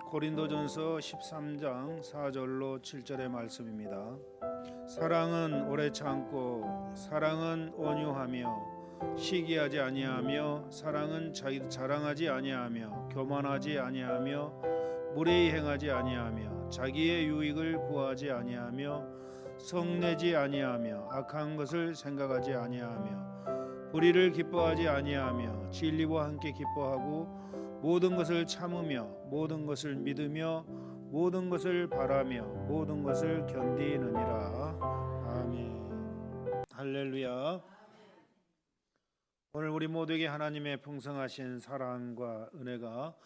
고린도전서 13장 4절로 7절의 말씀입니다. 사랑은 오래 참고 사랑은 온유하며 시기하지 아니하며 사랑은 자랑하지 아니하며 교만하지 아니하며 무례히 행하지 아니하며 자기의 유익을 구하지 아니하며 성내지 아니하며 악한 것을 생각하지 아니하며 불의를 기뻐하지 아니하며 진리와 함께 기뻐하고 모든 것을 참으며 모든 것을 믿으며 모든 것을 바라며 모든 것을 견디느니라. 아멘. 할렐루야. 오늘 우리 모두에게 하나님의 풍성하신 사랑과 은혜가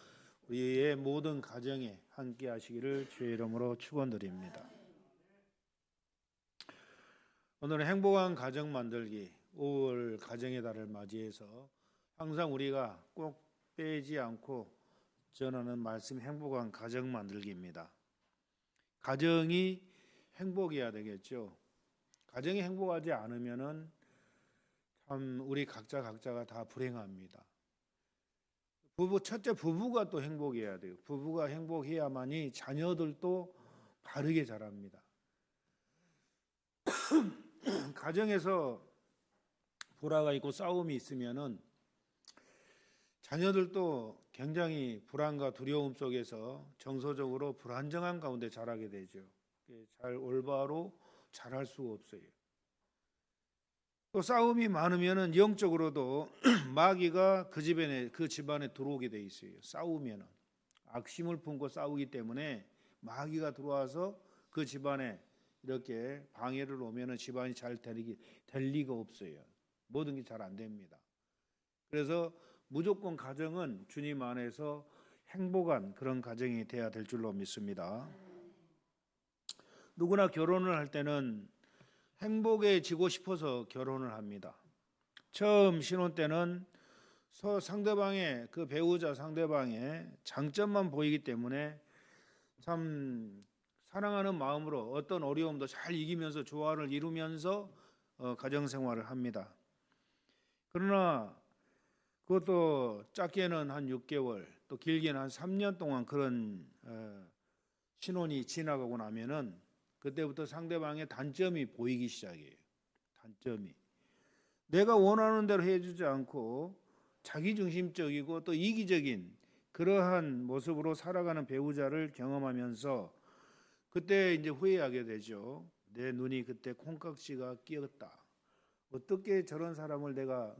우리의 모든 가정에 함께 하시기를 주의 이름으로 축원드립니다. 오늘은 행복한 가정 만들기 5월 가정의 달을 맞이해서 항상 우리가 꼭 빼지 않고 전하는 말씀 행복한 가정 만들기입니다. 가정이 행복해야 되겠죠. 가정이 행복하지 않으면은 참 우리 각자가 다 불행합니다. 첫째 부부가 또 행복해야 돼요. 부부가 행복해야만이 자녀들도 바르게 자랍니다. 가정에서 불화가 있고 싸움이 있으면은 자녀들도 굉장히 불안과 두려움 속에서 정서적으로 불안정한 가운데 자라게 되죠. 잘 올바로 자랄 수가 없어요. 또 싸움이 많으면은 영적으로도 마귀가 그 집안에 들어오게 돼 있어요. 싸우면은 악심을 품고 싸우기 때문에 마귀가 들어와서 그 집안에 이렇게 방해를 오면은 집안이 잘 될 리가 없어요. 모든 게 잘 안 됩니다. 그래서 무조건 가정은 주님 안에서 행복한 그런 가정이 돼야 될 줄로 믿습니다. 누구나 결혼을 할 때는 행복해지고 싶어서 결혼을 합니다. 처음 신혼 때는 상대방의 그 배우자 상대방의 장점만 보이기 때문에 참 사랑하는 마음으로 어떤 어려움도 잘 이기면서 조화를 이루면서 가정생활을 합니다. 그러나 그것도 짧게는 한 6개월 또 길게는 한 3년 동안 그런 신혼이 지나가고 나면은 그때부터 상대방의 단점이 보이기 시작해요. 단점이 내가 원하는 대로 해주지 않고 자기중심적이고 또 이기적인 그러한 모습으로 살아가는 배우자를 경험하면서 그때 이제 후회하게 되죠. 내 눈이 그때 콩깍지가 끼었다. 어떻게 저런 사람을 내가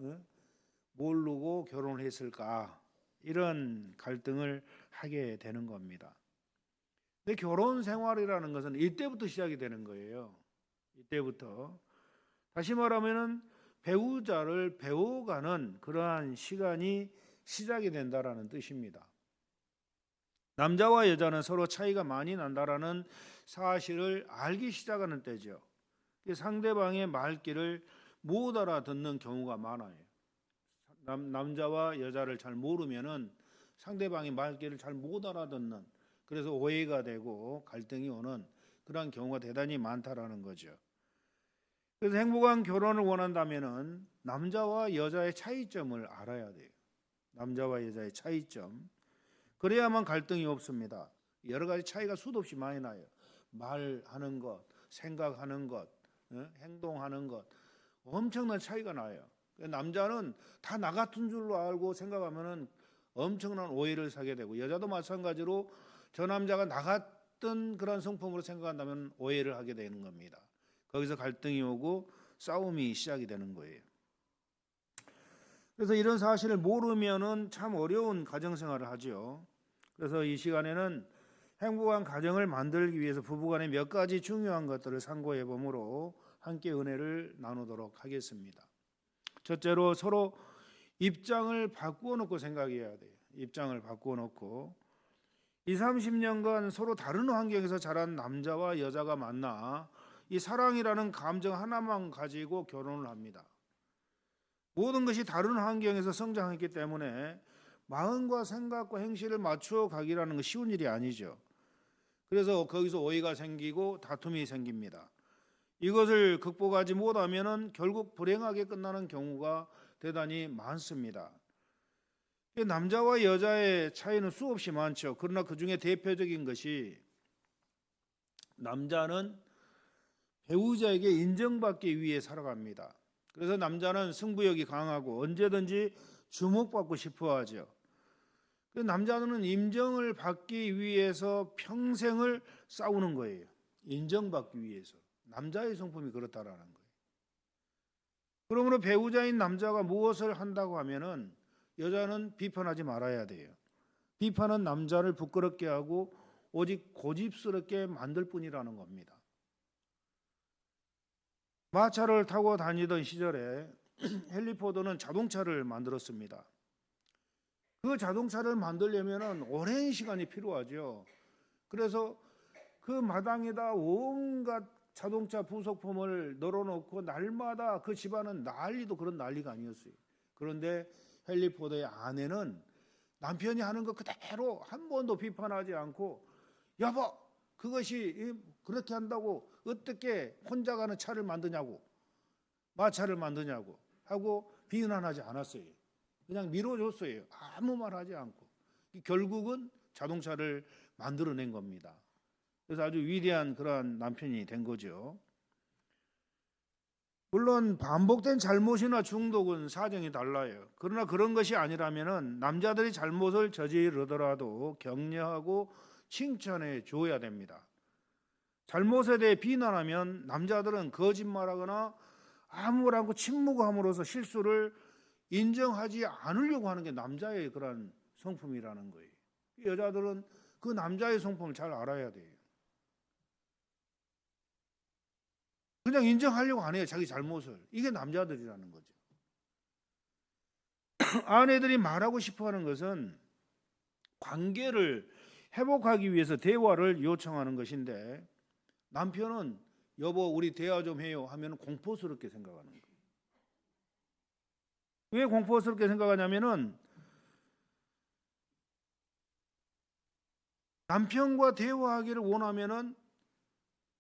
모르고 결혼을 했을까? 이런 갈등을 하게 되는 겁니다. 근데 결혼 생활이라는 것은 이때부터 시작이 되는 거예요. 이때부터 다시 말하면은 배우자를 배워가는 그러한 시간이 시작이 된다라는 뜻입니다. 남자와 여자는 서로 차이가 많이 난다라는 사실을 알기 시작하는 때죠. 상대방의 말귀를 못 알아듣는 경우가 많아요. 남자와 여자를 잘 모르면은 상대방의 말귀를 잘 못 알아듣는, 그래서 오해가 되고 갈등이 오는 그런 경우가 대단히 많다라는 거죠. 그래서 행복한 결혼을 원한다면은 남자와 여자의 차이점을 알아야 돼요. 남자와 여자의 차이점. 그래야만 갈등이 없습니다. 여러 가지 차이가 수도 없이 많이 나요. 말하는 것, 생각하는 것, 행동하는 것, 엄청난 차이가 나요. 남자는 다 나 같은 줄로 알고 생각하면은 엄청난 오해를 사게 되고, 여자도 마찬가지로 저 남자가 나 같은 그런 성품으로 생각한다면 오해를 하게 되는 겁니다. 거기서 갈등이 오고 싸움이 시작이 되는 거예요. 그래서 이런 사실을 모르면은 참 어려운 가정생활을 하죠. 그래서 이 시간에는 행복한 가정을 만들기 위해서 부부간에 몇 가지 중요한 것들을 상고해 보므로 함께 은혜를 나누도록 하겠습니다. 첫째로 서로 입장을 바꾸어 놓고 생각해야 돼요. 입장을 바꾸어 놓고 20, 30년간 서로 다른 환경에서 자란 남자와 여자가 만나 이 사랑이라는 감정 하나만 가지고 결혼을 합니다. 모든 것이 다른 환경에서 성장했기 때문에 마음과 생각과 행실을 맞추어 가기라는 건 쉬운 일이 아니죠. 그래서 거기서 오해가 생기고 다툼이 생깁니다. 이것을 극복하지 못하면은 결국 불행하게 끝나는 경우가 대단히 많습니다. 남자와 여자의 차이는 수없이 많죠. 그러나 그 중에 대표적인 것이 남자는 배우자에게 인정받기 위해 살아갑니다. 그래서 남자는 승부욕이 강하고 언제든지 주목받고 싶어 하죠. 남자는 인정을 받기 위해서 평생을 싸우는 거예요. 인정받기 위해서. 남자의 성품이 그렇다라는 거예요. 그러므로 배우자인 남자가 무엇을 한다고 하면은 여자는 비판하지 말아야 돼요. 비판은 남자를 부끄럽게 하고 오직 고집스럽게 만들 뿐이라는 겁니다. 마차를 타고 다니던 시절에 헨리 포드는 자동차를 만들었습니다. 그 자동차를 만들려면 오랜 시간이 필요하죠. 그래서 그 마당에다 온갖 자동차 부속품을 널어놓고 날마다 그 집안은 난리도 그런 난리가 아니었어요. 그런데 헨리 포드의 아내는 남편이 하는 거 그대로 한 번도 비판하지 않고, 여보, 그것이 그렇게 한다고 어떻게 혼자 가는 차를 만드냐고, 마차를 만드냐고 하고 비난하지 않았어요. 그냥 밀어줬어요. 아무 말 하지 않고. 결국은 자동차를 만들어낸 겁니다. 그래서 아주 위대한 그러한 남편이 된 거죠. 물론 반복된 잘못이나 중독은 사정이 달라요. 그러나 그런 것이 아니라면 남자들이 잘못을 저지르더라도 격려하고 칭찬해 줘야 됩니다. 잘못에 대해 비난하면 남자들은 거짓말하거나 아무 말 않고 침묵함으로써 실수를 인정하지 않으려고 하는 게 남자의 그런 성품이라는 거예요. 여자들은 그 남자의 성품을 잘 알아야 돼요. 그냥 인정하려고 안 해요, 자기 잘못을. 이게 남자들이라는 거죠. 아내들이 말하고 싶어하는 것은 관계를 회복하기 위해서 대화를 요청하는 것인데, 남편은 여보 우리 대화 좀 해요 하면 공포스럽게 생각하는 거예요. 왜 공포스럽게 생각하냐면은 남편과 대화하기를 원하면은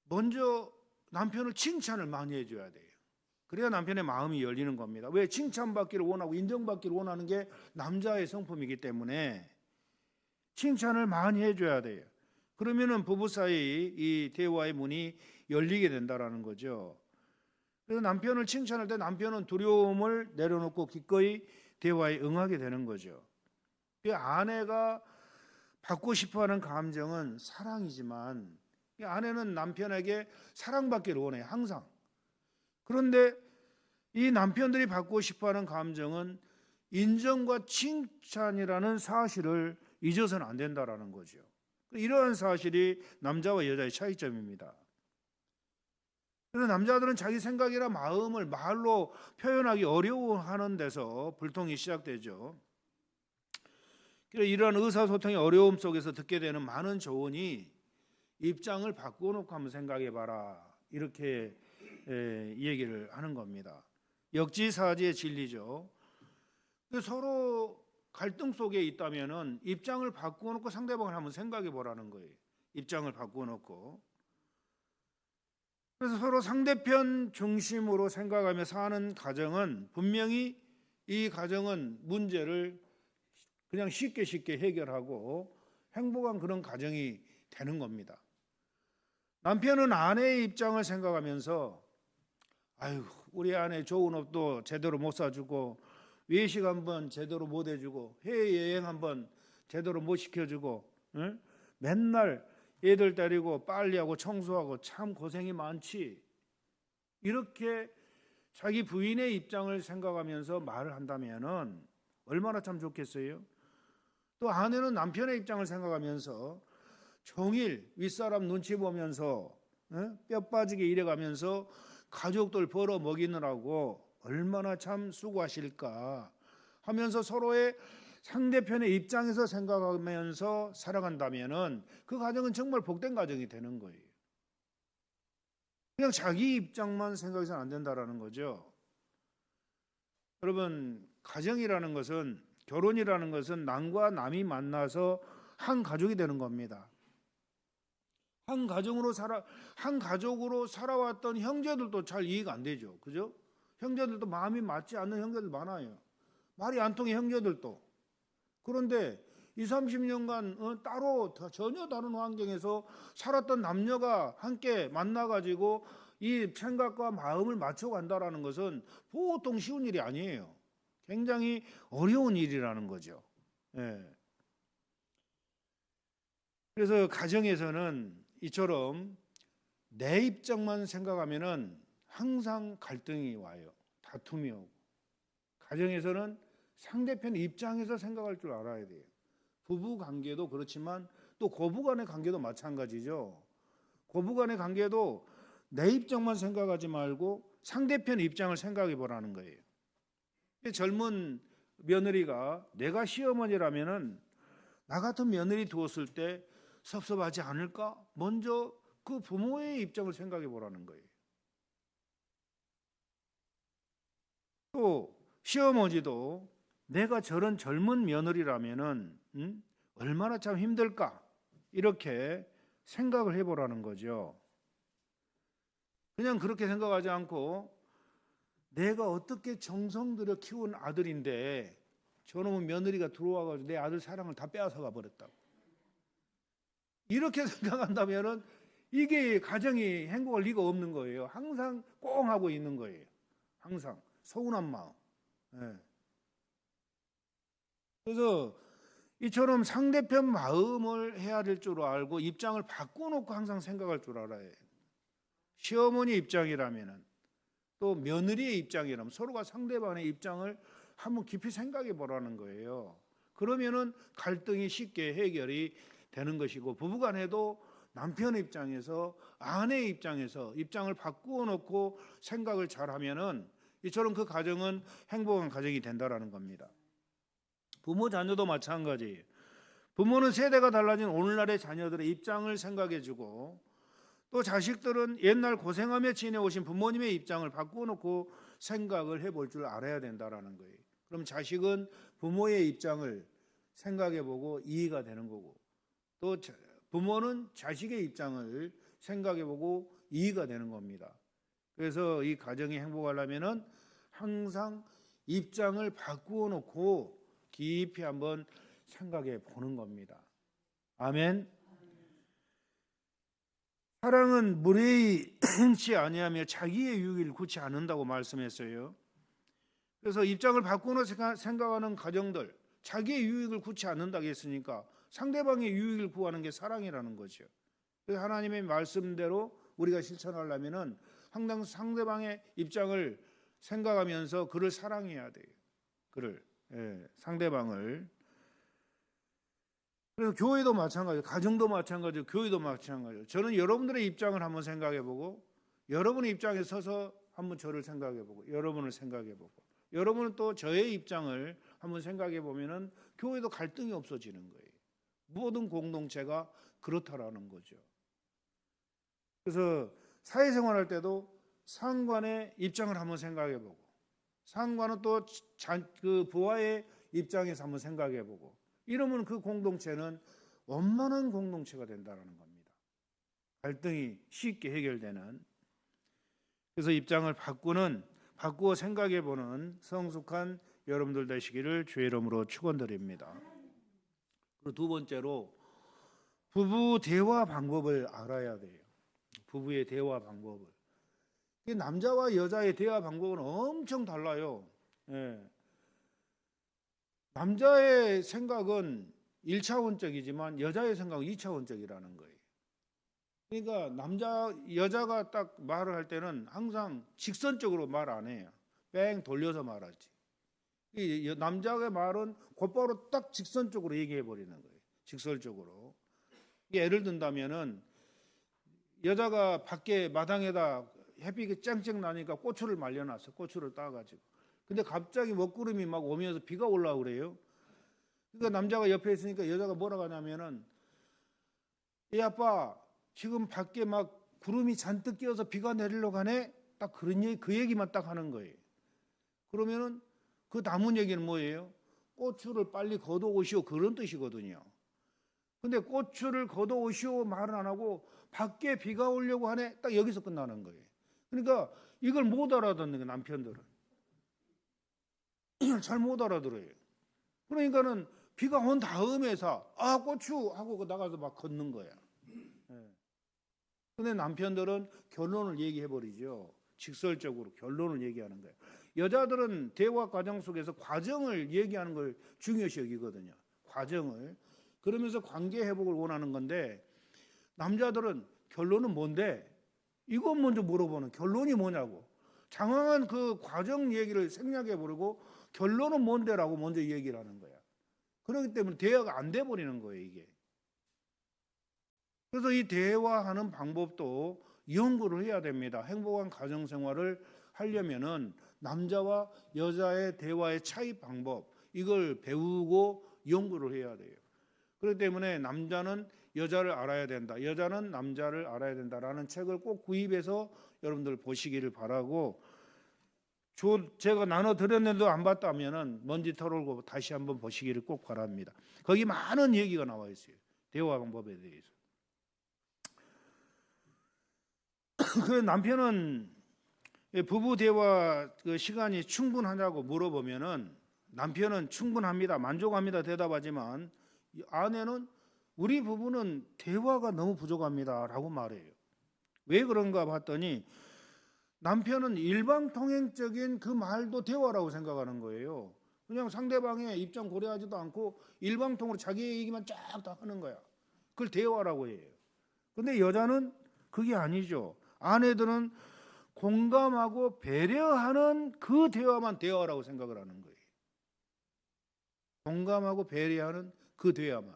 먼저 남편을 칭찬을 많이 해줘야 돼요. 그래야 남편의 마음이 열리는 겁니다. 왜? 칭찬받기를 원하고 인정받기를 원하는 게 남자의 성품이기 때문에 칭찬을 많이 해줘야 돼요. 그러면은 부부 사이 이 대화의 문이 열리게 된다라는 거죠. 그래서 남편을 칭찬할 때 남편은 두려움을 내려놓고 기꺼이 대화에 응하게 되는 거죠. 그 아내가 받고 싶어하는 감정은 사랑이지만 아내는 남편에게 사랑받기를 원해요, 항상. 그런데 이 남편들이 받고 싶어하는 감정은 인정과 칭찬이라는 사실을 잊어서는 안 된다라는 거죠. 이러한 사실이 남자와 여자의 차이점입니다. 그래서 남자들은 자기 생각이나 마음을 말로 표현하기 어려워하는 데서 불통이 시작되죠. 이러한 의사소통의 어려움 속에서 듣게 되는 많은 조언이 입장을 바꿔놓고 한번 생각해봐라, 이렇게 얘기를 하는 겁니다. 역지사지의 진리죠. 서로 갈등 속에 있다면은 입장을 바꿔놓고 상대방을 한번 생각해보라는 거예요. 입장을 바꿔놓고. 그래서 서로 상대편 중심으로 생각하며 사는 가정은 분명히 이 가정은 문제를 그냥 쉽게 해결하고 행복한 그런 가정이 되는 겁니다. 남편은 아내의 입장을 생각하면서 아유 우리 아내 좋은 옷도 제대로 못 사주고 외식 한번 제대로 못 해주고 해외여행 한번 제대로 못 시켜주고 응? 맨날 애들 데리고 빨리하고 청소하고 참 고생이 많지, 이렇게 자기 부인의 입장을 생각하면서 말을 한다면은 얼마나 참 좋겠어요. 또 아내는 남편의 입장을 생각하면서 종일 윗사람 눈치 보면서 뼈 빠지게 일해가면서 가족들 벌어 먹이느라고 얼마나 참 수고하실까 하면서 서로의 상대편의 입장에서 생각하면서 살아간다면은 그 가정은 정말 복된 가정이 되는 거예요. 그냥 자기 입장만 생각해서는 안 된다라는 거죠. 여러분, 가정이라는 것은, 결혼이라는 것은 남과 남이 만나서 한 가족이 되는 겁니다. 한 가족으로 살아왔던 형제들도 잘 이해가 안 되죠. 그죠? 형제들도 마음이 맞지 않는 형제들 많아요. 말이 안 통해 형제들도. 그런데 20, 30년간 따로 전혀 다른 환경에서 살았던 남녀가 함께 만나가지고 이 생각과 마음을 맞춰간다라는 것은 보통 쉬운 일이 아니에요. 굉장히 어려운 일이라는 거죠. 예. 그래서 가정에서는 이처럼 내 입장만 생각하면은 항상 갈등이 와요. 다툼이 오고. 가정에서는 상대편 입장에서 생각할 줄 알아야 돼요. 부부 관계도 그렇지만 또 고부 간의 관계도 마찬가지죠. 고부 간의 관계도 내 입장만 생각하지 말고 상대편 입장을 생각해 보라는 거예요. 젊은 며느리가 내가 시어머니라면은 나 같은 며느리 두었을 때 섭섭하지 않을까? 먼저 그 부모의 입장을 생각해 보라는 거예요. 또 시어머니도 내가 저런 젊은 며느리라면은 얼마나 참 힘들까? 이렇게 생각을 해보라는 거죠. 그냥 그렇게 생각하지 않고 내가 어떻게 정성 들여 키운 아들인데 저놈의 며느리가 들어와가지고 내 아들 사랑을 다 빼앗아가 버렸다고. 이렇게 생각한다면은 이게 가정이 행복할 리가 없는 거예요. 항상 꽁 하고 있는 거예요. 항상 서운한 마음. 네. 그래서 이처럼 상대편 마음을 해야 될 줄 알고 입장을 바꿔놓고 항상 생각할 줄 알아야 해요. 시어머니 입장이라면은 또 며느리의 입장이라면 서로가 상대방의 입장을 한번 깊이 생각해 보라는 거예요. 그러면은 갈등이 쉽게 해결이 되는 것이고 부부간에도 남편의 입장에서 아내의 입장에서 입장을 바꾸어 놓고 생각을 잘하면은 이처럼 그 가정은 행복한 가정이 된다라는 겁니다. 부모 자녀도 마찬가지예요. 부모는 세대가 달라진 오늘날의 자녀들의 입장을 생각해주고 또 자식들은 옛날 고생하며 지내오신 부모님의 입장을 바꾸어 놓고 생각을 해볼 줄 알아야 된다라는 거예요. 그럼 자식은 부모의 입장을 생각해보고 이해가 되는 거고 또 부모는 자식의 입장을 생각해보고 이해가 되는 겁니다. 그래서 이 가정이 행복하려면은 항상 입장을 바꾸어 놓고 깊이 한번 생각해 보는 겁니다. 아멘. 사랑은 무례히 행치 아니하며 자기의 유익을 구치 않는다고 말씀했어요. 그래서 입장을 바꾸어 생각하는 가정들, 자기의 유익을 구치 않는다고 했으니까 상대방의 유익을 구하는 게 사랑이라는 거죠. 그래서 하나님의 말씀대로 우리가 실천하려면은 항상 상대방의 입장을 생각하면서 그를 사랑해야 돼요. 그를 상대방을. 그래서 교회도 마찬가지예요. 가정도 마찬가지고 교회도 마찬가지예요. 저는 여러분들의 입장을 한번 생각해보고 여러분의 입장에 서서 한번 저를 생각해보고 여러분을 생각해보고 여러분은 또 저의 입장을 한번 생각해보면은 교회도 갈등이 없어지는 거예요. 모든 공동체가 그렇다라는 거죠. 그래서 사회생활할 때도 상관의 입장을 한번 생각해보고 상관은 또 그 부하의 입장에서 한번 생각해보고 이러면 그 공동체는 원만한 공동체가 된다는 겁니다. 갈등이 쉽게 해결되는. 그래서 입장을 바꾸어 생각해보는 성숙한 여러분들 되시기를 주의 이름으로 축원드립니다. 그리고 두 번째로 부부 대화 방법을 알아야 돼요. 부부의 대화 방법을. 남자와 여자의 대화 방법은 엄청 달라요. 남자의 생각은 1차원적이지만 여자의 생각은 2차원적이라는 거예요. 그러니까 여자가 딱 말을 할 때는 항상 직선적으로 말 안 해요. 뺑 돌려서 말하지. 남자의 말은 곧바로 딱 직선적으로 얘기해 버리는 거예요. 직설적으로. 예를 든다면은 여자가 밖에 마당에다 햇빛이 쨍쨍 나니까 고추를 말려놨어. 고추를 따가지고. 근데 갑자기 먹구름이 막 오면서 비가 올라오고 그래요. 그러니까 남자가 옆에 있으니까 여자가 뭐라고 하냐면은 이 아빠 지금 밖에 막 구름이 잔뜩 끼어서 비가 내리려고 하네. 딱 그 얘기만 딱 하는 거예요. 그러면은 그 남은 얘기는 뭐예요? 고추를 빨리 걷어오시오 그런 뜻이거든요. 근데 고추를 걷어오시오 말은 안 하고 밖에 비가 오려고 하네. 딱 여기서 끝나는 거예요. 그러니까 이걸 못 알아듣는 게 남편들은 잘 못 알아들어요. 그러니까는 비가 온 다음에서 아 고추 하고 나가서 막 걷는 거야. 근데 남편들은 결론을 얘기해 버리죠. 직설적으로 결론을 얘기하는 거예요. 여자들은 대화 과정 속에서 과정을 얘기하는 걸 중요시 여기거든요. 과정을. 그러면서 관계 회복을 원하는 건데 남자들은 결론은 뭔데? 이것 먼저 물어보는 결론이 뭐냐고. 장황한 그 과정 얘기를 생략해 버리고 결론은 뭔데라고 먼저 얘기를 하는 거야. 그렇기 때문에 대화가 안 돼 버리는 거예요, 이게. 그래서 이 대화하는 방법도 연구를 해야 됩니다. 행복한 가정 생활을 하려면은 남자와 여자의 대화의 차이 방법 이걸 배우고 연구를 해야 돼요. 그렇기 때문에 남자는 여자를 알아야 된다. 여자는 남자를 알아야 된다라는 책을 꼭 구입해서 여러분들 보시기를 바라고 제가 나눠 드렸는데도 안 봤다면은 먼지 털고 다시 한번 보시기를 꼭 바랍니다. 거기 많은 얘기가 나와 있어요. 대화 방법에 대해서. 그 남편은 부부 대화 그 시간이 충분하냐고 물어보면은 남편은 충분합니다. 만족합니다. 대답하지만 아내는 우리 부부는 대화가 너무 부족합니다라고 말해요. 왜 그런가 봤더니 남편은 일방통행적인 그 말도 대화라고 생각하는 거예요. 그냥 상대방의 입장 고려하지도 않고 일방통으로 자기 얘기만 쫙 다 하는 거야. 그걸 대화라고 해요. 근데 여자는 그게 아니죠. 아내들은 공감하고 배려하는 그 대화만 대화라고 생각을 하는 거예요. 공감하고 배려하는 그 대화만.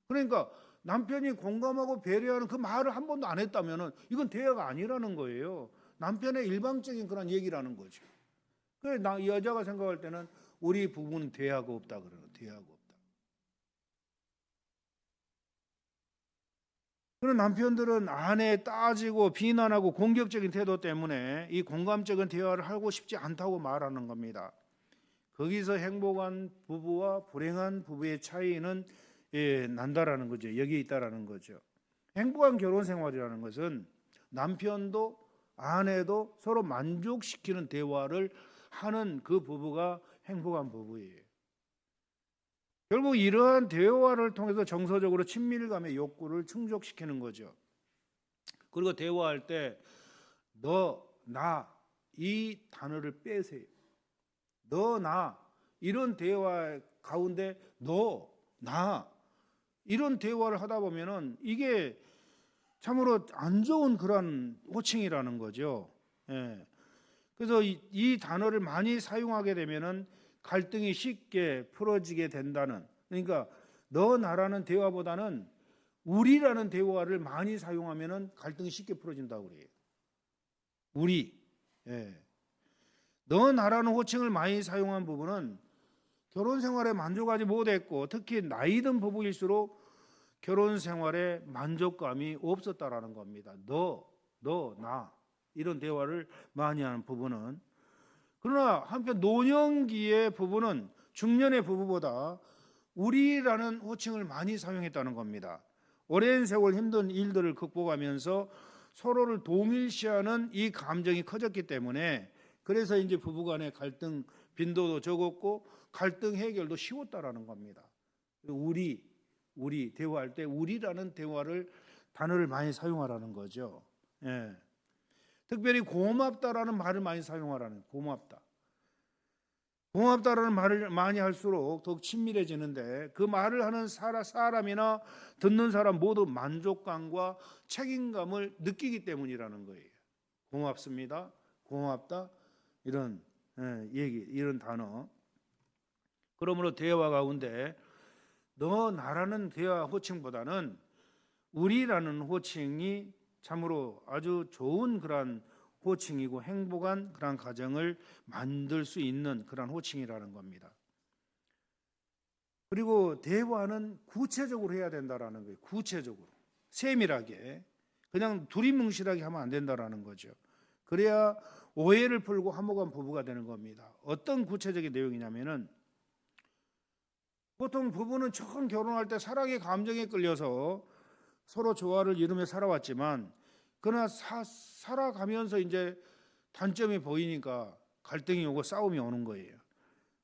그러니까 남편이 공감하고 배려하는 그 말을 한 번도 안 했다면 이건 대화가 아니라는 거예요. 남편의 일방적인 그런 얘기라는 거죠. 그래서 여자가 생각할 때는 우리 부부는 대화가 없다 그러는 대화가 없다. 그런 남편들은 아내 따지고 비난하고 공격적인 태도 때문에 이 공감적인 대화를 하고 싶지 않다고 말하는 겁니다. 거기서 행복한 부부와 불행한 부부의 차이는 난다라는 거죠. 여기 있다라는 거죠. 행복한 결혼 생활이라는 것은 남편도 아내도 서로 만족시키는 대화를 하는 그 부부가 행복한 부부예요. 결국 이러한 대화를 통해서 정서적으로 친밀감의 욕구를 충족시키는 거죠. 그리고 대화할 때 너, 나 이 단어를 빼세요. 너, 나 이런 대화 가운데 너, 나 이런 대화를 하다 보면은 이게 참으로 안 좋은 그런 호칭이라는 거죠. 예. 그래서 이 단어를 많이 사용하게 되면은 갈등이 쉽게 풀어지게 된다는. 그러니까 너 나라는 대화보다는 우리라는 대화를 많이 사용하면은 갈등이 쉽게 풀어진다고 그래요. 우리. 예. 너 나라는 호칭을 많이 사용한 부분은 결혼 생활에 만족하지 못했고 특히 나이 든 부부일수록 결혼 생활에 만족감이 없었다라는 겁니다. 너, 나 이런 대화를 많이 하는 부부는. 그러나 한편 노년기의 부부는 중년의 부부보다 우리라는 호칭을 많이 사용했다는 겁니다. 오랜 세월 힘든 일들을 극복하면서 서로를 동일시하는 이 감정이 커졌기 때문에 그래서 이제 부부간의 갈등 빈도도 적었고 갈등 해결도 쉬웠다라는 겁니다. 우리 대화할 때 우리라는 단어를 많이 사용하라는 거죠. 예. 특별히 고맙다라는 말을 많이 사용하라는 고맙다라는 말을 많이 할수록 더욱 친밀해지는데 그 말을 하는 사람이나 듣는 사람 모두 만족감과 책임감을 느끼기 때문이라는 거예요. 고맙습니다. 고맙다. 이런 얘기, 이런 단어. 그러므로 대화 가운데 너 나라는 대화 호칭보다는 우리라는 호칭이 참으로 아주 좋은 그런 호칭이고 행복한 그런 가정을 만들 수 있는 그런 호칭이라는 겁니다. 그리고 대화는 구체적으로 해야 된다라는 거예요. 구체적으로 세밀하게 그냥 두리뭉실하게 하면 안 된다라는 거죠. 그래야 오해를 풀고 화목한 부부가 되는 겁니다. 어떤 구체적인 내용이냐면은 보통 부부는 처음 결혼할 때 사랑의 감정에 끌려서 서로 조화를 이루며 살아왔지만 그러나 살아가면서 이제 단점이 보이니까 갈등이 오고 싸움이 오는 거예요.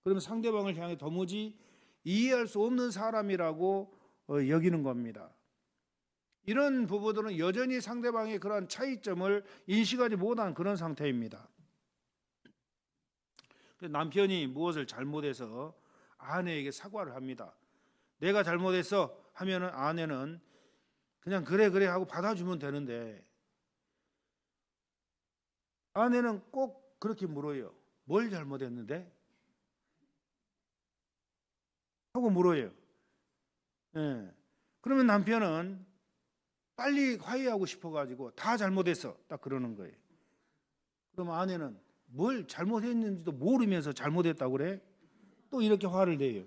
그러면 상대방을 향해 도무지 이해할 수 없는 사람이라고 여기는 겁니다. 이런 부부들은 여전히 상대방의 그러한 차이점을 인식하지 못한 그런 상태입니다. 남편이 무엇을 잘못해서 아내에게 사과를 합니다. 내가 잘못했어 하면은 아내는 그냥 그래 하고 받아주면 되는데, 아내는 꼭 그렇게 물어요. 뭘 잘못했는데? 하고 물어요. 예. 그러면 남편은 빨리 화해하고 싶어가지고 다 잘못했어 딱 그러는 거예요. 그럼 아내는 뭘 잘못했는지도 모르면서 잘못했다고 그래? 또 이렇게 화를 내요.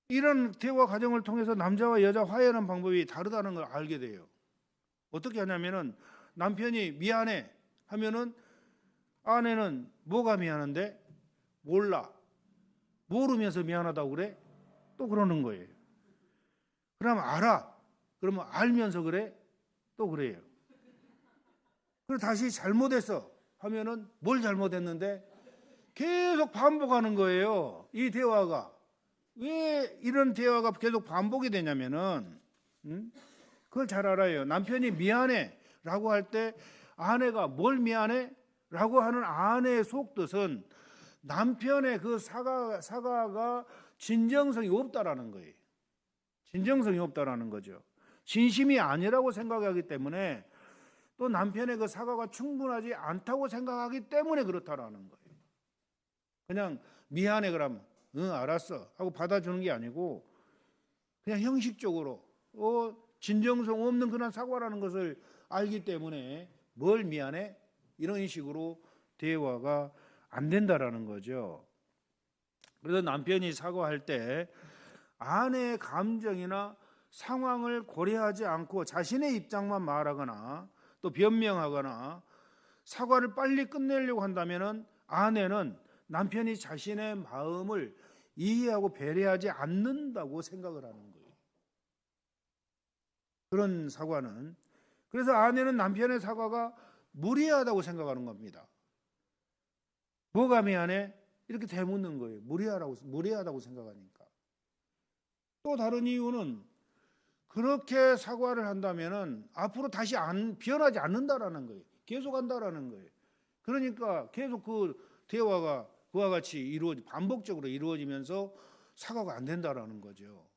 이런 대화 과정을 통해서 남자와 여자 화해하는 방법이 다르다는 걸 알게 돼요. 어떻게 하냐면은 남편이 미안해 하면은 아내는 뭐가 미안한데? 몰라. 모르면서 미안하다고 그래? 또 그러는 거예요. 그럼 알아. 그러면 알면서 그래? 또 그래요. 그리고 다시 잘못했어 하면은 뭘 잘못했는데? 계속 반복하는 거예요. 이 대화가. 왜 이런 대화가 계속 반복이 되냐면은 그걸 잘 알아요. 남편이 미안해 라고 할 때 아내가 뭘 미안해? 라고 하는 아내의 속뜻은 남편의 그 사과가 진정성이 없다라는 거예요. 진정성이 없다라는 거죠. 진심이 아니라고 생각하기 때문에, 또 남편의 그 사과가 충분하지 않다고 생각하기 때문에 그렇다라는 거예요. 그냥 미안해 그러면 응 알았어 하고 받아주는 게 아니고, 그냥 형식적으로 진정성 없는 그런 사과라는 것을 알기 때문에 뭘 미안해? 이런 식으로 대화가 안 된다라는 거죠. 그래서 남편이 사과할 때 아내의 감정이나 상황을 고려하지 않고 자신의 입장만 말하거나 또 변명하거나 사과를 빨리 끝내려고 한다면 아내는 남편이 자신의 마음을 이해하고 배려하지 않는다고 생각을 하는 거예요. 그런 사과는. 그래서 아내는 남편의 사과가 무리하다고 생각하는 겁니다. 뭐가 미안해? 이렇게 되묻는 거예요. 무리하다고 생각하니까. 또 다른 이유는 그렇게 사과를 한다면은 앞으로 다시 변하지 않는다라는 거예요. 계속 한다라는 거예요. 그러니까 계속 그 대화가 그와 같이 반복적으로 이루어지면서 사과가 안 된다라는 거죠.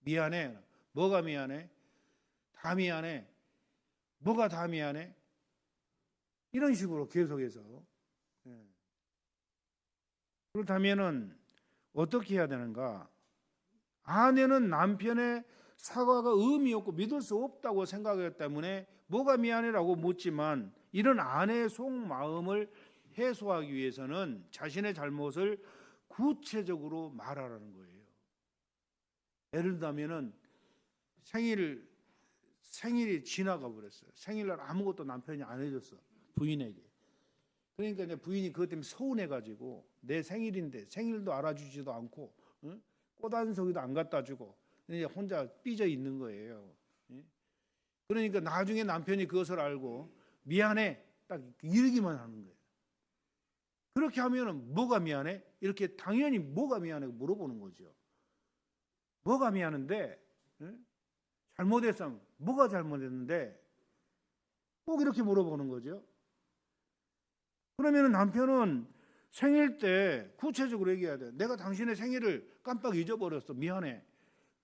미안해. 뭐가 미안해? 다 미안해. 뭐가 다 미안해? 이런 식으로 계속해서. 그렇다면은 어떻게 해야 되는가? 아내는 남편의 사과가 의미 없고 믿을 수 없다고 생각하기 때문에 뭐가 미안해라고 묻지만, 이런 아내의 속마음을 해소하기 위해서는 자신의 잘못을 구체적으로 말하라는 거예요. 예를 들자면은 생일이 지나가 버렸어요. 생일날 아무것도 남편이 안 해줬어, 부인에게. 그러니까 이제 부인이 그것 때문에 서운해가지고 내 생일인데 생일도 알아주지도 않고 꽃 한 송이도 안 갖다 주고 이제 혼자 삐져 있는 거예요. 그러니까 나중에 남편이 그것을 알고 미안해 딱 이러기만 하는 거예요. 그렇게 하면은 뭐가 미안해? 이렇게 당연히 뭐가 미안해 물어보는 거죠. 뭐가 미안한데? 잘못했으면 뭐가 잘못했는데? 꼭 이렇게 물어보는 거죠. 그러면 남편은 생일 때 구체적으로 얘기해야 돼. 내가 당신의 생일을 깜빡 잊어버렸어. 미안해.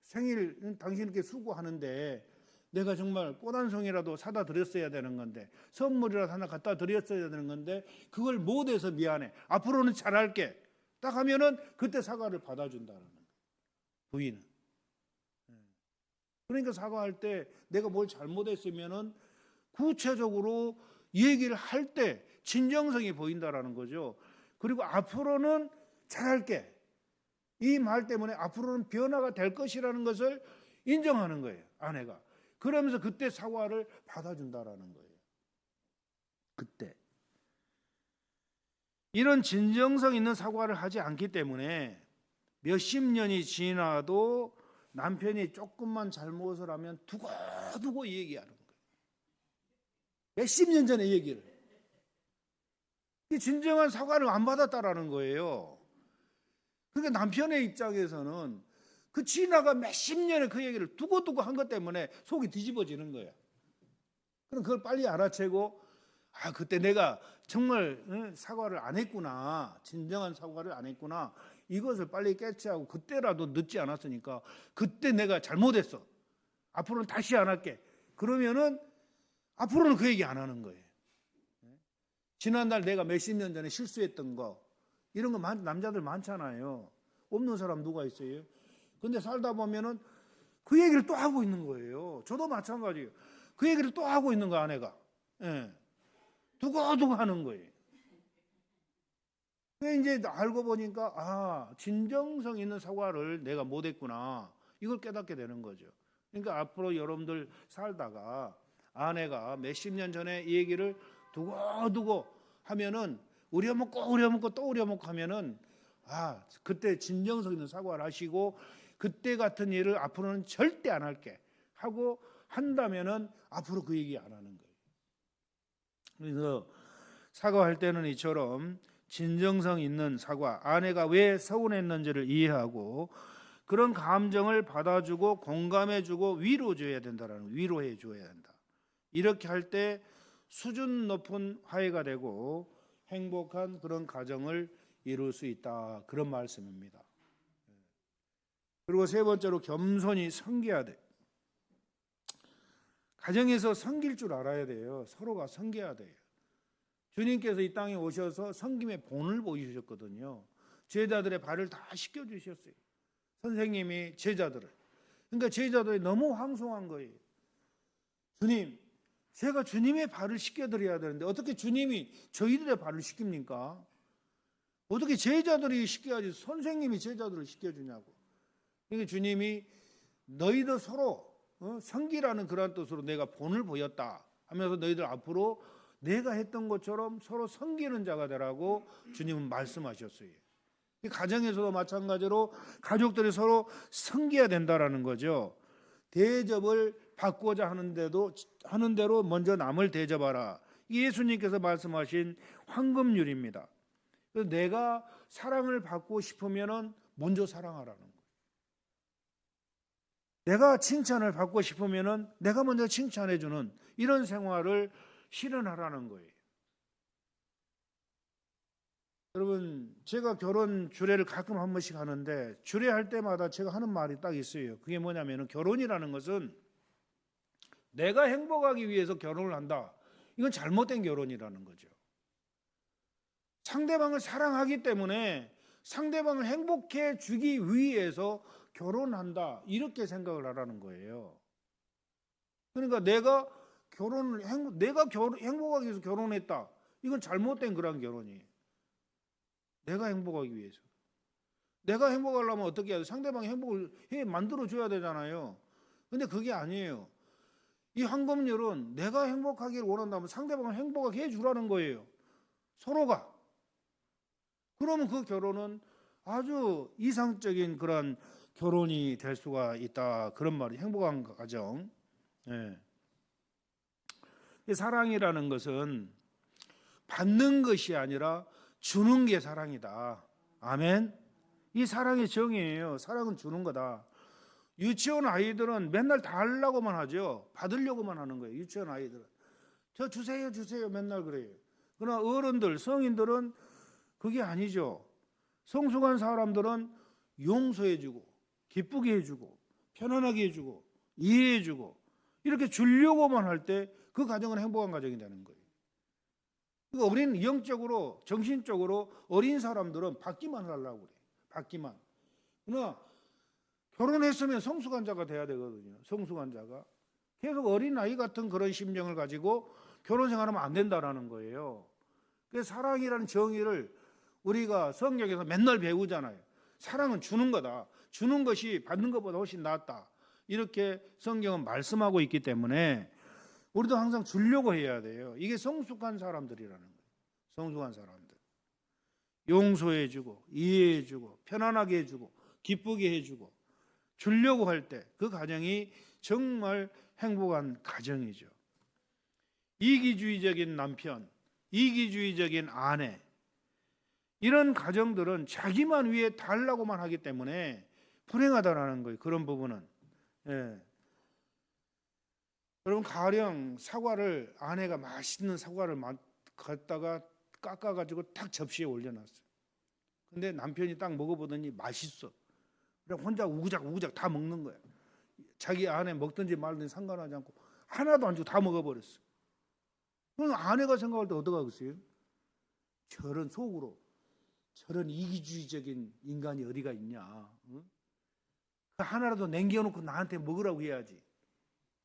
생일 당신께 수고하는데 내가 정말 꽃 한 송이라도 사다 드렸어야 되는 건데, 선물이라도 하나 갖다 드렸어야 되는 건데 그걸 못해서 미안해. 앞으로는 잘할게. 딱 하면은 그때 사과를 받아준다는 거예요. 부인은. 그러니까 사과할 때 내가 뭘 잘못했으면은 구체적으로 얘기를 할 때 진정성이 보인다라는 거죠. 그리고 앞으로는 잘할게. 이 말 때문에 앞으로는 변화가 될 것이라는 것을 인정하는 거예요, 아내가. 그러면서 그때 사과를 받아준다라는 거예요. 그때. 이런 진정성 있는 사과를 하지 않기 때문에 몇십 년이 지나도 남편이 조금만 잘못을 하면 두고두고 얘기하는 거예요. 몇십 년 전에 얘기를. 진정한 사과를 안 받았다라는 거예요. 그러니까 남편의 입장에서는 그 지나가 몇십 년의 그 얘기를 두고두고 한 것 때문에 속이 뒤집어지는 거야. 그럼 그걸 빨리 알아채고, 아, 그때 내가 정말 사과를 안 했구나, 진정한 사과를 안 했구나, 이것을 빨리 깨치하고 그때라도 늦지 않았으니까 그때 내가 잘못했어, 앞으로는 다시 안 할게, 그러면은 앞으로는 그 얘기 안 하는 거예요. 지난날 내가 몇십 년 전에 실수했던 거, 이런 거 남자들 많잖아요. 없는 사람 누가 있어요? 근데 살다 보면은 그 얘기를 또 하고 있는 거예요. 저도 마찬가지예요. 그 얘기를 또 하고 있는 거, 아내가. 예. 두고두고 하는 거예요. 근데 이제 알고 보니까, 아, 진정성 있는 사과를 내가 못했구나, 이걸 깨닫게 되는 거죠. 그러니까 앞으로 여러분들 살다가 아내가 몇십 년 전에 이 얘기를 두고두고 하면은 우려먹고 또 우려먹고 하면은, 아, 그때 진정성 있는 사과를 하시고 그때 같은 일을 앞으로는 절대 안 할게 하고 한다면은 앞으로 그 얘기 안 하는 거예요. 그래서 사과할 때는 이처럼 진정성 있는 사과, 아내가 왜 서운했는지를 이해하고 그런 감정을 받아주고 공감해주고 위로줘야 된다라는, 위로해줘야 된다. 이렇게 할 때 수준 높은 화해가 되고 행복한 그런 가정을 이룰 수 있다, 그런 말씀입니다. 그리고 세 번째로 겸손히 섬겨야 돼. 가정에서 섬길 줄 알아야 돼요. 서로가 섬겨야 돼요. 주님께서 이 땅에 오셔서 섬김의 본을 보이셨거든요. 제자들의 발을 다 씻겨주셨어요. 선생님이 제자들을. 그러니까 제자들이 너무 황송한 거예요. 주님, 제가 주님의 발을 씻겨드려야 되는데 어떻게 주님이 저희들의 발을 씻깁니까? 어떻게 제자들이 씻겨야지 선생님이 제자들을 씻겨주냐고. 그러니까 주님이 너희들 서로 섬기라는 그런 뜻으로 내가 본을 보였다 하면서 너희들 앞으로 내가 했던 것처럼 서로 섬기는 자가 되라고 주님은 말씀하셨어요. 가정에서도 마찬가지로 가족들이 서로 섬겨야 된다라는 거죠. 대접을 받고자 하는 대로 먼저 남을 대접하라. 예수님께서 말씀하신 황금률입니다. 그래서 내가 사랑을 받고 싶으면은 먼저 사랑하라는 거예요. 내가 칭찬을 받고 싶으면은 내가 먼저 칭찬해주는 이런 생활을 실현하라는 거예요. 여러분, 제가 결혼 주례를 가끔 한 번씩 하는데 주례할 때마다 제가 하는 말이 딱 있어요. 그게 뭐냐면은 결혼이라는 것은 내가 행복하기 위해서 결혼을 한다, 이건 잘못된 결혼이라는 거죠. 상대방을 사랑하기 때문에 상대방을 행복해 주기 위해서 결혼한다, 이렇게 생각을 하라는 거예요. 그러니까 내가 행복하기 위해서 결혼했다, 이건 잘못된 그런 결혼이에요. 내가 행복하기 위해서. 내가 행복하려면 어떻게 해야 돼? 상대방이 행복을 만들어줘야 되잖아요. 근데 그게 아니에요. 이 황금률은 내가 행복하기를 원한다면 상대방을 행복하게 해주라는 거예요. 서로가. 그러면 그 결혼은 아주 이상적인 그런 결혼이 될 수가 있다, 그런 말이, 행복한 가정. 예. 사랑이라는 것은 받는 것이 아니라 주는 게 사랑이다. 아멘. 이 사랑의 정의예요. 사랑은 주는 거다. 유치원 아이들은 맨날 달라고만 하죠. 받으려고만 하는 거예요. 유치원 아이들은 저 주세요 맨날 그래요. 그러나 어른들, 성인들은 그게 아니죠. 성숙한 사람들은 용서해주고 기쁘게 해주고 편안하게 해주고 이해해주고 이렇게 주려고만 할 때 그 가정은 행복한 가정이 되는 거예요. 그러니까 우리는 영적으로 정신적으로 어린 사람들은 받기만 하려고 그래요. 받기만. 그러나 결혼했으면 성숙한 자가 돼야 되거든요. 성숙한 자가. 계속 어린아이 같은 그런 심정을 가지고 결혼 생활하면 안 된다라는 거예요. 그래서 사랑이라는 정의를 우리가 성경에서 맨날 배우잖아요. 사랑은 주는 거다. 주는 것이 받는 것보다 훨씬 낫다. 이렇게 성경은 말씀하고 있기 때문에 우리도 항상 주려고 해야 돼요. 이게 성숙한 사람들이라는 거예요. 성숙한 사람들. 용서해주고 이해해주고 편안하게 해주고 기쁘게 해주고 주려고 할 때 그 가정이 정말 행복한 가정이죠. 이기주의적인 남편, 이기주의적인 아내, 이런 가정들은 자기만 위해 달라고만 하기 때문에 불행하다라는 거예요. 그런 부분은. 예. 여러분, 가령 사과를, 아내가 맛있는 사과를 갖다가 깎아가지고 딱 접시에 올려놨어요. 근데 남편이 딱 먹어보더니 맛있어. 그래 혼자 우구작 다 먹는 거야. 자기 아내 먹든지 말든지 상관하지 않고 하나도 안 주고 다 먹어버렸어. 그럼 아내가 생각할 때 어떡하겠어요? 저런 속으로 저런 이기주의적인 인간이 어디가 있냐? 응? 하나라도 남겨놓고 나한테 먹으라고 해야지.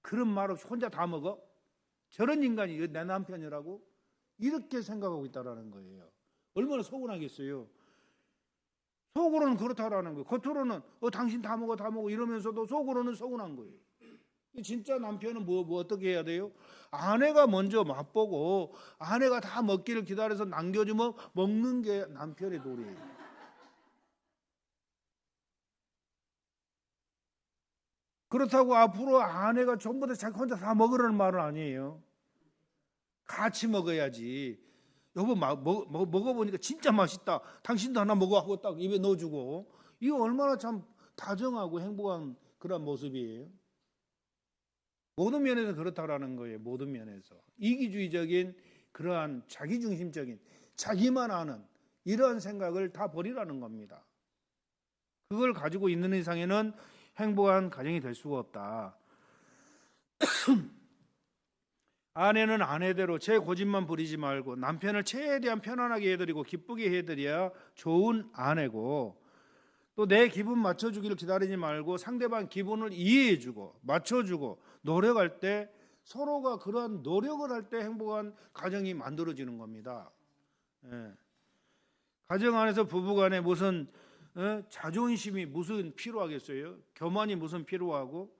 그런 말 없이 혼자 다 먹어? 저런 인간이 내 남편이라고? 이렇게 생각하고 있다라는 거예요. 얼마나 서운하겠어요. 속으로는 그렇다라는 거예요. 겉으로는 당신 다 먹어 이러면서도 속으로는 서운한 거예요. 진짜 남편은 뭐 어떻게 해야 돼요? 아내가 먼저 맛보고 아내가 다 먹기를 기다려서 남겨주면 먹는 게 남편의 도리예요. 그렇다고 앞으로 아내가 전부 다 자기 혼자 다 먹으라는 말은 아니에요. 같이 먹어야지. 여보 먹어보니까 진짜 맛있다. 당신도 하나 먹어 하고 딱 입에 넣어주고. 이거 얼마나 참 다정하고 행복한 그런 모습이에요. 모든 면에서 그렇다라는 거예요. 모든 면에서. 이기주의적인 그러한 자기중심적인 자기만 아는 이러한 생각을 다 버리라는 겁니다. 그걸 가지고 있는 이상에는 행복한 가정이 될 수가 없다. 아내는 아내대로 제 고집만 부리지 말고 남편을 최대한 편안하게 해드리고 기쁘게 해드려야 좋은 아내고, 또 내 기분 맞춰주기를 기다리지 말고 상대방 기분을 이해해주고 맞춰주고 노력할 때, 서로가 그러한 노력을 할 때 행복한 가정이 만들어지는 겁니다. 예. 가정 안에서 부부간에 무슨 자존심이 무슨 필요하겠어요? 교만이 무슨 필요하고?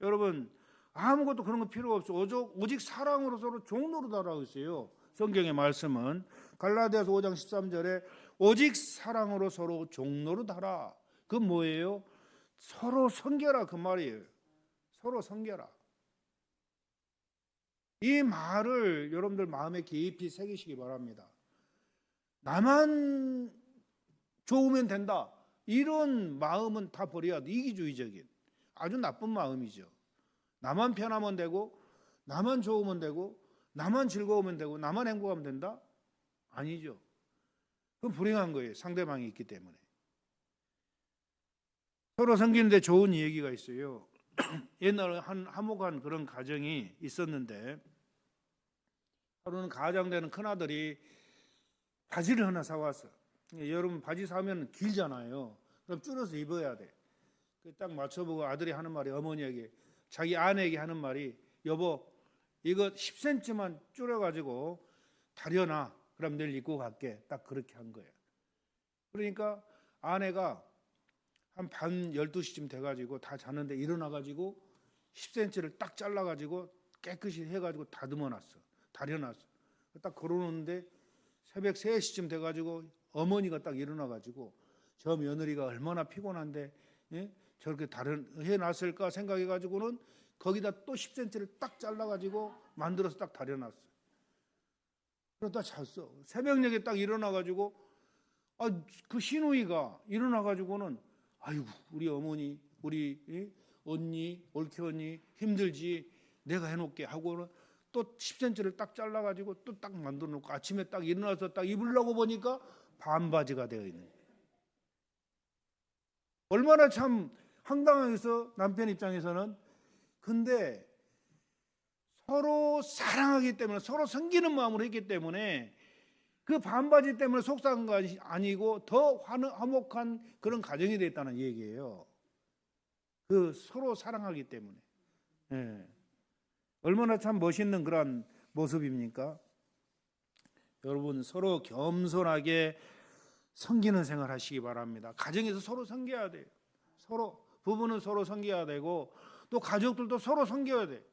여러분, 아무것도 그런 거 필요 없어. 오직 사랑으로 서로 종노릇하라고 있어요. 성경의 말씀은 갈라디아서 5장 13절에 오직 사랑으로 서로 종노릇하라. 그 뭐예요? 서로 섬겨라 그 말이에요. 서로 섬겨라. 이 말을 여러분들 마음에 깊이 새기시기 바랍니다. 나만 좋으면 된다, 이런 마음은 다 버려야 돼. 이기주의적인 아주 나쁜 마음이죠. 나만 편하면 되고, 나만 좋으면 되고, 나만 즐거우면 되고, 나만 행복하면 된다? 아니죠. 그건 불행한 거예요. 상대방이 있기 때문에. 서로 섬기는데 좋은 얘기가 있어요. 옛날에 화목한 그런 가정이 있었는데, 하루는 가장되는 큰아들이 바지를 하나 사왔어. 여러분, 바지 사면 길잖아요. 그럼 줄여서 입어야 돼. 딱 맞춰보고 아들이 하는 말이, 어머니에게, 자기 아내에게 하는 말이, 여보 이거 10cm만 줄여가지고 다려놔. 그럼 내일 입고 갈게. 딱 그렇게 한 거예요. 그러니까 아내가 한 밤 12시쯤 돼가지고 다 자는데 일어나가지고 10cm를 딱 잘라가지고 깨끗이 해가지고 다듬어놨어. 다려놨어. 딱 걸어놓는데 새벽 3시쯤 돼가지고 어머니가 딱 일어나가지고, 저 며느리가 얼마나 피곤한데 저렇게 해놨을까 생각해가지고는 거기다 또 10cm를 딱 잘라가지고 만들어서 딱 다려놨어. 그러다 잤어. 새벽녘에 딱 일어나가지고, 그 시누이가 일어나가지고는, 아이고 우리 어머니, 우리 언니, 올케 언니 힘들지, 내가 해놓게 하고는 또 10cm를 딱 잘라가지고 또 딱 만들어 놓고, 아침에 딱 일어나서 딱 입으려고 보니까 반바지가 되어 있는 거예요. 얼마나 참 황당하겠어, 남편 입장에서는. 근데 서로 사랑하기 때문에, 서로 섬기는 마음으로 했기 때문에 그 반바지 때문에 속상한 것이 아니고 더 화목한 그런 가정이 됐다는 얘기예요. 그 서로 사랑하기 때문에. 예. 얼마나 참 멋있는 그런 모습입니까? 여러분, 서로 겸손하게 섬기는 생활 하시기 바랍니다. 가정에서 서로 섬겨야 돼요. 서로, 부부는 서로 섬겨야 되고, 또 가족들도 서로 섬겨야 돼.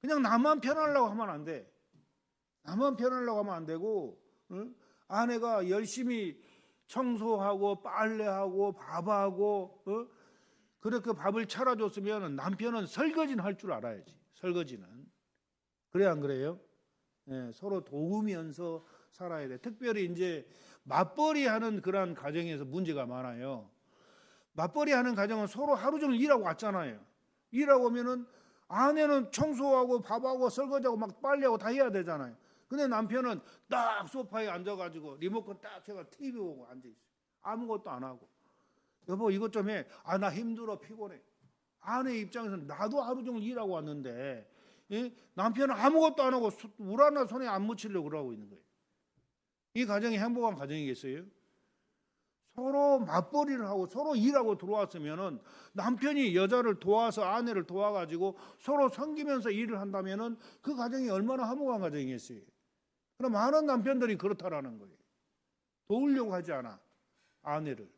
그냥 나만 편하려고 하면 안 돼. 나만 편하려고 하면 안 되고, 응? 아내가 열심히 청소하고 빨래하고 밥하고 그렇게 밥을 차려줬으면 남편은 설거지는 할 줄 알아야지. 설거지는. 그래 안 그래요? 예, 서로 도우면서 살아야 돼. 특별히 이제 맞벌이하는 그런 가정에서 문제가 많아요. 맞벌이하는 가정은 서로 하루 종일 일하고 왔잖아요. 일하고 오면은 아내는 청소하고 밥하고 설거지하고 막 빨래하고 다 해야 되잖아요. 근데 남편은 딱 소파에 앉아가지고 리모컨 딱 해가 TV 보고 앉아있어요. 아무것도 안 하고. 여보 이것 좀 해. 아 나 힘들어 피곤해. 아내 입장에서는 나도 하루 종일 일하고 왔는데 남편은 아무것도 안 하고 물 하나 손에 안 묻히려고 그러고 있는 거예요. 이 가정이 행복한 가정이겠어요? 서로 맞벌이를 하고 서로 일하고 들어왔으면은 남편이 여자를 도와서 아내를 도와가지고 서로 섬기면서 일을 한다면은 그 가정이 얼마나 화목한 가정이겠어요? 그럼 많은 남편들이 그렇다라는 거예요. 도우려고 하지 않아 아내를.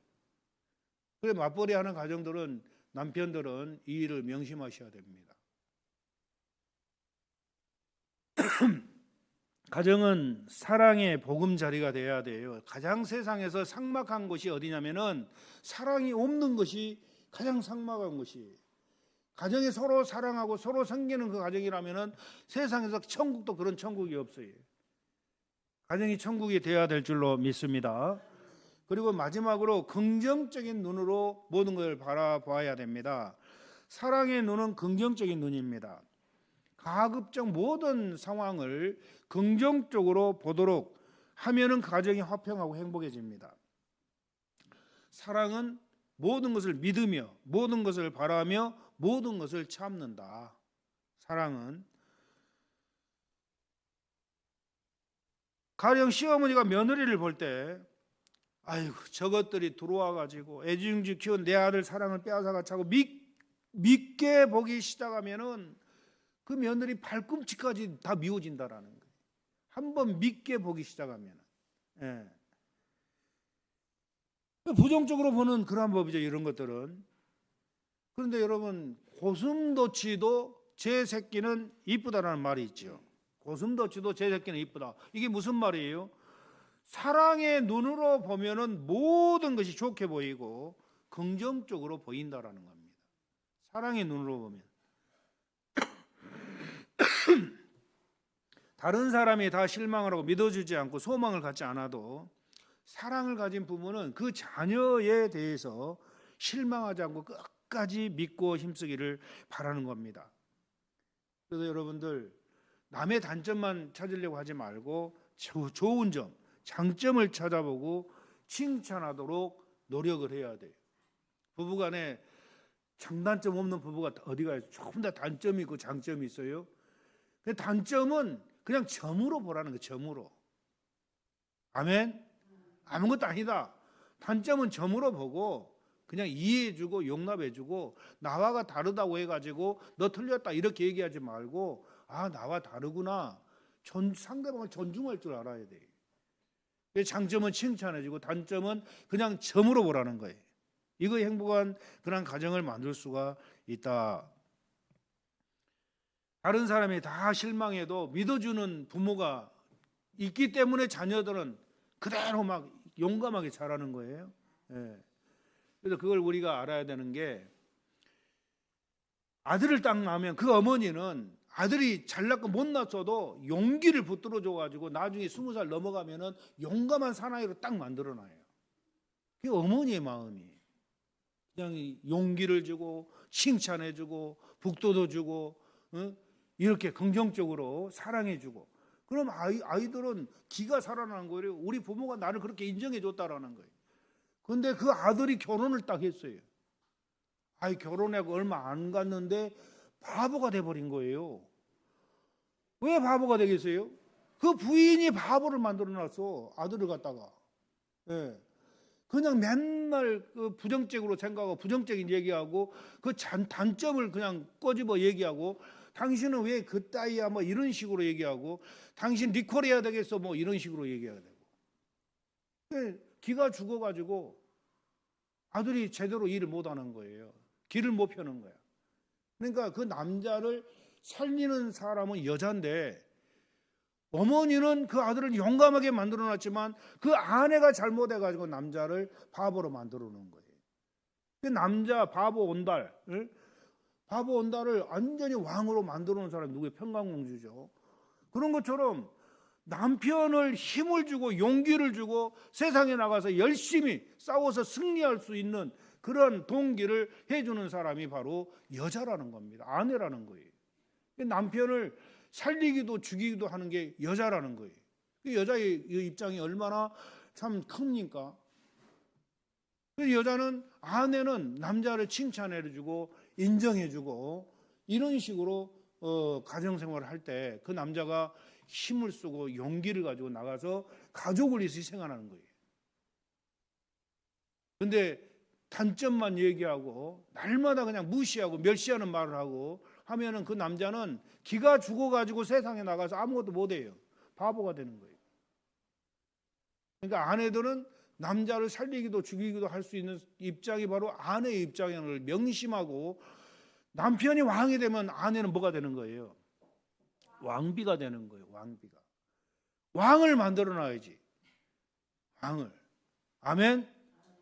그래 맞벌이하는 가정들은 남편들은 이 일을 명심하셔야 됩니다. 가정은 사랑의 보금자리가 돼야 돼요. 가장 세상에서 삭막한 곳이 어디냐면은 사랑이 없는 것이 가장 삭막한 것이에요. 가정이 서로 사랑하고 서로 섬기는 그 가정이라면은 세상에서 천국도 그런 천국이 없어요. 가정이 천국이 돼야 될 줄로 믿습니다. 그리고 마지막으로 긍정적인 눈으로 모든 것을 바라봐야 됩니다. 사랑의 눈은 긍정적인 눈입니다. 가급적 모든 상황을 긍정적으로 보도록 하면은 가정이 화평하고 행복해집니다. 사랑은 모든 것을 믿으며 모든 것을 바라며 모든 것을 참는다. 사랑은 가령 시어머니가 며느리를 볼 때 아이고 저것들이 들어와 가지고 애지중지 키운 내 아들 사랑을 빼앗아가 자고 믿게 보기 시작하면은 그 며느리 발꿈치까지 다 미워진다라는 거예요. 한번 믿게 보기 시작하면. 예. 부정적으로 보는 그런 법이죠. 이런 것들은. 그런데 여러분 고슴도치도 제 새끼는 이쁘다라는 말이 있죠. 고슴도치도 제 새끼는 이쁘다. 이게 무슨 말이에요? 사랑의 눈으로 보면은 모든 것이 좋게 보이고 긍정적으로 보인다라는 겁니다. 사랑의 눈으로 보면. 다른 사람이 다 실망을 하고 믿어주지 않고 소망을 갖지 않아도 사랑을 가진 부모는 그 자녀에 대해서 실망하지 않고 끝까지 믿고 힘쓰기를 바라는 겁니다. 그래서 여러분들 남의 단점만 찾으려고 하지 말고 좋은 점, 장점을 찾아보고 칭찬하도록 노력을 해야 돼요. 부부간에 장단점 없는 부부가 어디가 조금 다 단점이 있고 장점이 있어요. 그 단점은 그냥 점으로 보라는 거예요. 점으로. 아멘. 아무것도 아니다. 단점은 점으로 보고 그냥 이해해주고 용납해주고 나와가 다르다고 해가지고 너 틀렸다 이렇게 얘기하지 말고 아 나와 다르구나. 상대방을 존중할 줄 알아야 돼. 장점은 칭찬해주고 단점은 그냥 점으로 보라는 거예요. 이거 행복한 그런 가정을 만들 수가 있다. 다른 사람이 다 실망해도 믿어주는 부모가 있기 때문에 자녀들은 그대로 막 용감하게 자라는 거예요. 예. 그래서 그걸 우리가 알아야 되는 게 아들을 딱 낳으면 그 어머니는 아들이 잘났고 못났어도 용기를 붙들어 줘가지고 나중에 20살 넘어가면은 용감한 사나이로 딱 만들어놔요. 그게 어머니의 마음이. 그냥 용기를 주고 칭찬해주고 북돋워주고 이렇게 긍정적으로 사랑해주고 그럼 아이들은 기가 살아나는 거예요. 우리 부모가 나를 그렇게 인정해줬다라는 거예요. 그런데 그 아들이 결혼을 딱 했어요. 결혼하고 얼마 안 갔는데 바보가 돼버린 거예요. 왜 바보가 되겠어요? 그 부인이 바보를 만들어놨어. 아들을 갖다가. 예. 그냥 맨날 그 부정적으로 생각하고 부정적인 얘기하고 그 단점을 그냥 꼬집어 얘기하고 당신은 왜 그따위야 뭐 이런 식으로 얘기하고 당신 리콜해야 되겠어 뭐 이런 식으로 얘기해야 되고 기가 죽어가지고 아들이 제대로 일을 못하는 거예요. 길을 못 펴는 거야. 그러니까 그 남자를 살리는 사람은 여자인데 어머니는 그 아들을 용감하게 만들어놨지만 그 아내가 잘못해가지고 남자를 바보로 만들어놓은 거예요. 그 남자 바보 온달, 바보 온달을 완전히 왕으로 만들어놓은 사람이 누구예요? 평강공주죠. 그런 것처럼 남편을 힘을 주고 용기를 주고 세상에 나가서 열심히 싸워서 승리할 수 있는 그런 동기를 해주는 사람이 바로 여자라는 겁니다. 아내라는 거예요. 남편을 살리기도 죽이기도 하는 게 여자라는 거예요. 여자의 입장이 얼마나 참 큽니까? 여자는, 아내는 남자를 칭찬해주고 인정해주고 이런 식으로 가정생활을 할 때 그 남자가 힘을 쓰고 용기를 가지고 나가서 가족을 위해서 희생하는 거예요. 그런데 단점만 얘기하고 날마다 그냥 무시하고 멸시하는 말을 하고 하면은 그 남자는 기가 죽어가지고 세상에 나가서 아무것도 못해요. 바보가 되는 거예요. 그러니까 아내들은 남자를 살리기도 죽이기도 할 수 있는 입장이 바로 아내의 입장을 명심하고, 남편이 왕이 되면 아내는 뭐가 되는 거예요? 왕비가 되는 거예요. 왕비가. 왕을 만들어놔야지. 왕을. 아멘.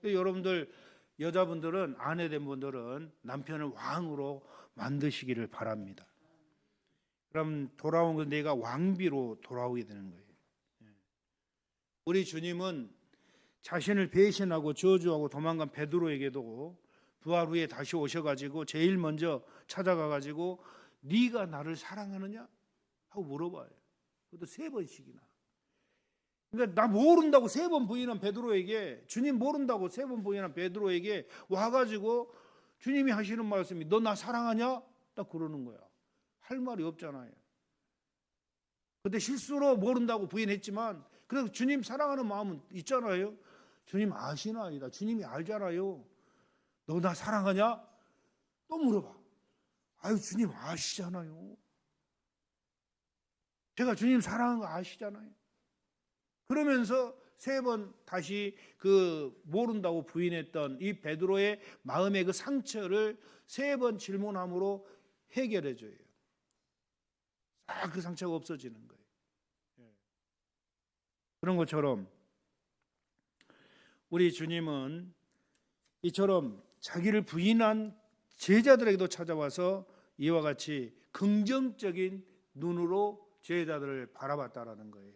여러분들 여자분들은, 아내 된 분들은 남편을 왕으로 만드시기를 바랍니다. 그럼 돌아온 건 내가 왕비로 돌아오게 되는 거예요. 우리 주님은 자신을 배신하고 저주하고 도망간 베드로에게도 부활 후에 다시 오셔가지고 제일 먼저 찾아가가지고 네가 나를 사랑하느냐 하고 물어봐요. 그것도 3번씩이나. 그러니까 나 모른다고 3번 부인한 베드로에게, 주님 모른다고 3번 부인한 베드로에게 와가지고 주님이 하시는 말씀이 너 나 사랑하냐? 딱 그러는 거야. 할 말이 없잖아요. 근데 실수로 모른다고 부인했지만 그래도 주님 사랑하는 마음은 있잖아요. 주님 아시나이다. 주님이 알잖아요. 너 나 사랑하냐? 또 물어봐. 아유, 주님 아시잖아요. 제가 주님 사랑하는 거 아시잖아요. 그러면서 3번 다시 그 모른다고 부인했던 이 베드로의 마음의 그 상처를 3번 질문함으로 해결해 줘요. 그 상처가 없어지는 거예요. 그런 것처럼 우리 주님은 이처럼 자기를 부인한 제자들에게도 찾아와서 이와 같이 긍정적인 눈으로 제자들을 바라봤다라는 거예요.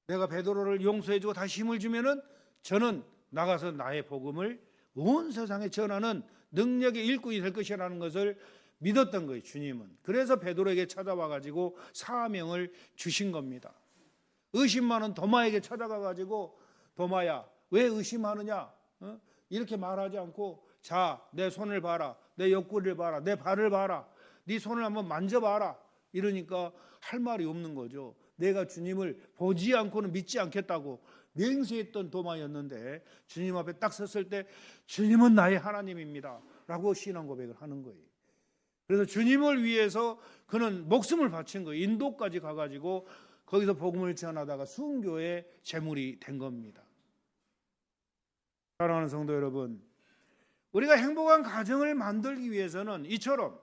내가 베드로를 용서해주고 다시 힘을 주면은 저는 나가서 나의 복음을 온 세상에 전하는 능력의 일꾼이 될 것이라는 것을 믿었던 거예요, 주님은. 그래서 베드로에게 찾아와가지고 사명을 주신 겁니다. 의심 많은 도마에게 찾아가가지고 도마야, 왜 의심하느냐? 이렇게 말하지 않고 자, 내 손을 봐라, 내 옆구리를 봐라, 내 발을 봐라, 네 손을 한번 만져봐라. 이러니까 할 말이 없는 거죠. 내가 주님을 보지 않고는 믿지 않겠다고 맹세했던 도마였는데 주님 앞에 딱 섰을 때 주님은 나의 하나님입니다 라고 신앙 고백을 하는 거예요. 그래서 주님을 위해서 그는 목숨을 바친 거예요. 인도까지 가가지고 거기서 복음을 전하다가 순교의 제물이 된 겁니다. 사랑하는 성도 여러분, 우리가 행복한 가정을 만들기 위해서는 이처럼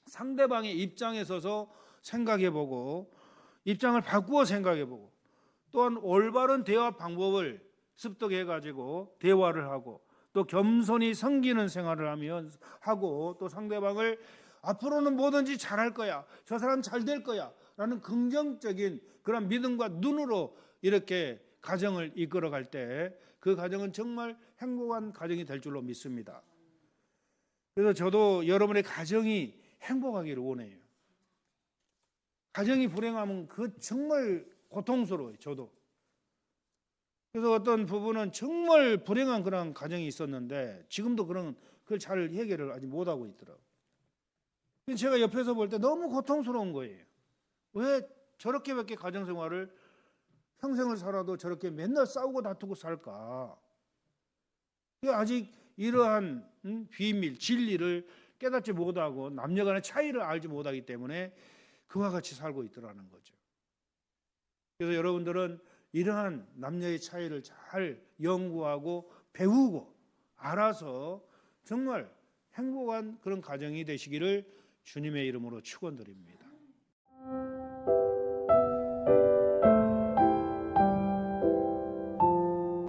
상대방의 입장에 서서 생각해보고 입장을 바꾸어 생각해보고 또한 올바른 대화 방법을 습득해가지고 대화를 하고 또 겸손히 섬기는 생활을 하고 또 상대방을 앞으로는 뭐든지 잘할 거야, 저 사람 잘 될 거야 라는 긍정적인 그런 믿음과 눈으로 이렇게 가정을 이끌어갈 때 그 가정은 정말 행복한 가정이 될 줄로 믿습니다. 그래서 저도 여러분의 가정이 행복하기를 원해요. 가정이 불행하면 그 정말 고통스러워요. 저도. 그래서 어떤 부부는 정말 불행한 그런 가정이 있었는데 지금도 그걸 잘 해결을 아직 못하고 있더라고요. 제가 옆에서 볼 때 너무 고통스러운 거예요. 왜 저렇게밖에 가정생활을 평생을 살아도 저렇게 맨날 싸우고 다투고 살까? 아직 이러한 비밀, 진리를 깨닫지 못하고 남녀간의 차이를 알지 못하기 때문에 그와 같이 살고 있더라는 거죠. 그래서 여러분들은 이러한 남녀의 차이를 잘 연구하고 배우고 알아서 정말 행복한 그런 가정이 되시기를 주님의 이름으로 축원드립니다.